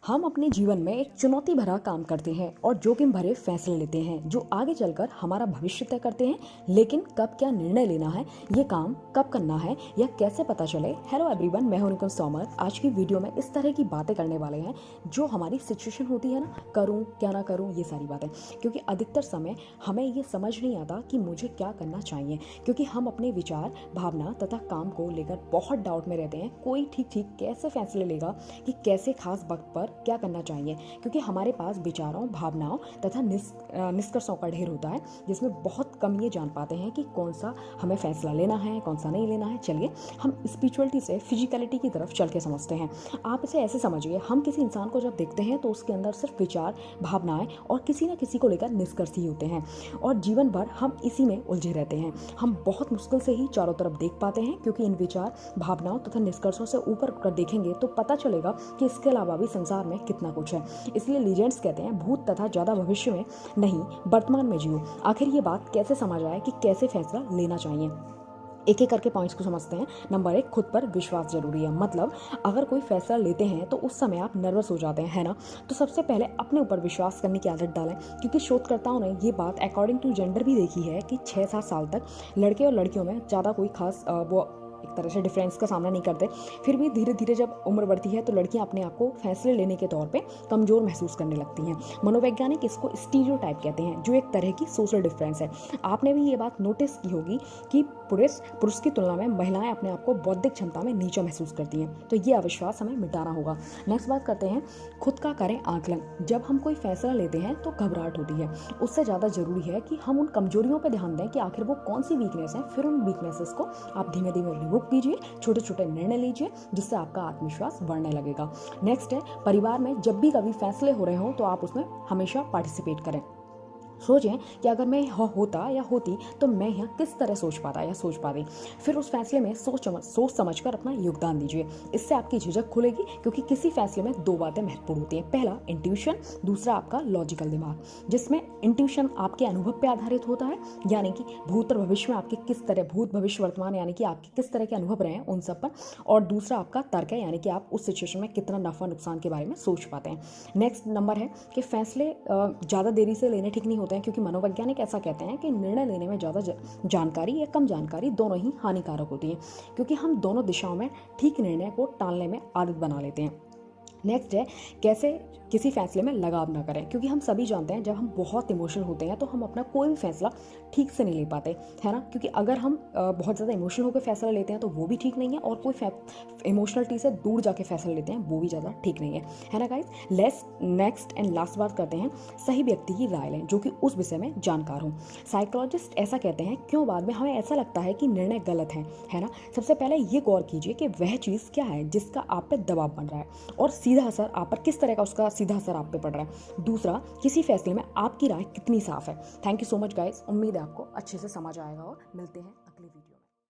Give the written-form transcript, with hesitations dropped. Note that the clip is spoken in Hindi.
हम अपने जीवन में एक चुनौती भरा काम करते हैं और जोखिम भरे फैसले लेते हैं जो आगे चलकर हमारा भविष्य तय करते हैं। लेकिन कब क्या निर्णय लेना है, ये काम कब करना है, या कैसे पता चले। हेलो एवरीवन, मैं हूं निकम सोमर। आज की वीडियो में इस तरह की बातें करने वाले हैं जो हमारी सिचुएशन होती है ना, करूं क्या ना करूं, ये सारी बातें। क्योंकि अधिकतर समय हमें ये समझ नहीं आता कि मुझे क्या करना चाहिए, क्योंकि हम अपने विचार, भावना तथा काम को लेकर बहुत डाउट में रहते हैं। कोई ठीक कैसे फैसले लेगा कि कैसे खास वक्त पर क्या करना चाहिए, क्योंकि हमारे पास विचारों, भावनाओं तथा निष्कर्षों का ढेर होता है, जिसमें बहुत कम ये जान पाते हैं कि कौन सा हमें फैसला लेना है, कौन सा नहीं लेना है। चलिए हम स्पिरिचुअलिटी से फिजिकलिटी की तरफ चल के समझते हैं। आप इसे ऐसे समझिए, हम किसी इंसान को जब देखते हैं तो उसके अंदर सिर्फ विचार, भावनाएं और किसी न किसी को लेकर निष्कर्ष ही होते हैं, और जीवन भर हम इसी में उलझे रहते हैं। हम बहुत मुश्किल से ही चारों तरफ देख पाते हैं, क्योंकि इन विचार, भावनाओं तथा निष्कर्षों से ऊपर कर देखेंगे तो पता चलेगा कि इसके अलावा भी संसार में कितना कुछ है। इसलिए लीजेंड्स कहते हैं, भूत तथा ज्यादा भविष्य में नहीं, वर्तमान में जियो। आखिर ये बात कैसे समझ आए कि कैसे फैसला लेना चाहिए। एक एक करके पॉइंट्स को समझते हैं। नंबर 1, खुद पर विश्वास जरूरी है। मतलब अगर कोई फैसला लेते हैं तो उस समय आप नर्वस हो जाते हैं, है ना, तो सबसे पहले अपने ऊपर विश्वास करने की आदत डालें। क्योंकि शोधकर्ताओं ने ये बात अकॉर्डिंग टू जेंडर भी देखी है कि 6-7 साल तक लड़के और लड़कियों में ज़्यादा कोई खास वो एक तरह से डिफरेंस का सामना नहीं करते। फिर भी धीरे धीरे जब उम्र बढ़ती है तो लड़कियां अपने आप को फैसले लेने के तौर पे कमजोर महसूस करने लगती हैं। मनोवैज्ञानिक इसको स्टीरियोटाइप कहते हैं, जो एक तरह की सोशल डिफरेंस है। आपने भी ये बात नोटिस की होगी कि पुरुष की तुलना में महिलाएं अपने आप को बौद्धिक क्षमता में नीचा महसूस करती हैं। तो ये अविश्वास हमें मिटाना होगा। नेक्स्ट बात करते हैं, खुद का करें आकलन। जब हम कोई फैसला लेते हैं तो घबराहट होती है। उससे ज़्यादा जरूरी है कि हम उन कमजोरियों पर ध्यान दें कि आखिर वो कौन सी वीकनेस है। फिर उन वीकनेसेस को आप धीमे धीमे रिमूव कीजिए, छोटे छोटे निर्णय लीजिए, जिससे आपका आत्मविश्वास बढ़ने लगेगा। नेक्स्ट है, परिवार में जब भी कभी फैसले हो रहे हो तो आप उसमें हमेशा पार्टिसिपेट करें। सोचें कि अगर मैं यहाँ होता या होती तो मैं यहाँ किस तरह सोच पाता या सोच पाती। फिर उस फैसले में सोच समझ कर अपना योगदान दीजिए। इससे आपकी झिझक खुलेगी, क्योंकि किसी फैसले में 2 बातें महत्वपूर्ण होती हैं। पहला इंट्यूशन, दूसरा आपका लॉजिकल दिमाग। जिसमें इंट्यूशन आपके अनुभव पर आधारित होता है, यानी कि भूत और भविष्य में आपके किस तरह, भूत भविष्य वर्तमान यानी कि आपके किस तरह के अनुभव रहे हैं उन सब पर। और दूसरा आपका तर्क है, यानी कि आप उस सिचुएशन में कितना नफा नुकसान के बारे में सोच पाते हैं। नेक्स्ट नंबर है कि फैसले ज़्यादा देरी से लेने ठीक नहीं होते हैं, क्योंकि मनोवैज्ञानिक ऐसा कहते हैं कि निर्णय लेने में ज़्यादा जानकारी या कम जानकारी दोनों ही हानिकारक होती है, क्योंकि हम दोनों दिशाओं में ठीक निर्णय को टालने में आदत बना लेते हैं। नेक्स्ट है, कैसे किसी फैसले में लगाव ना करें। क्योंकि हम सभी जानते हैं, जब हम बहुत इमोशनल होते हैं तो हम अपना कोई भी फैसला ठीक से नहीं ले पाते, है ना। क्योंकि अगर हम बहुत ज़्यादा इमोशनल होकर फैसला लेते हैं तो वो भी ठीक नहीं है, और कोई इमोशनलिटी से दूर जाके फैसला लेते हैं वो भी ज़्यादा ठीक नहीं है ना गाइस। नेक्स्ट एंड लास्ट बात करते हैं, सही व्यक्ति की राय लें जो कि उस विषय में जानकार हो। साइकोलॉजिस्ट ऐसा कहते हैं, क्यों बाद में हमें ऐसा लगता है कि निर्णय गलत है ना। सबसे पहले ये गौर कीजिए कि वह चीज़ क्या है जिसका आप पे दबाव बन रहा है, और सीधा असर आप पर किस तरह का उसका सीधा असर आप पे पड़ रहा है। दूसरा, किसी फैसले में आपकी राय कितनी साफ है। Thank you so much guys, उम्मीद है आपको अच्छे से समझ आएगा, और मिलते हैं।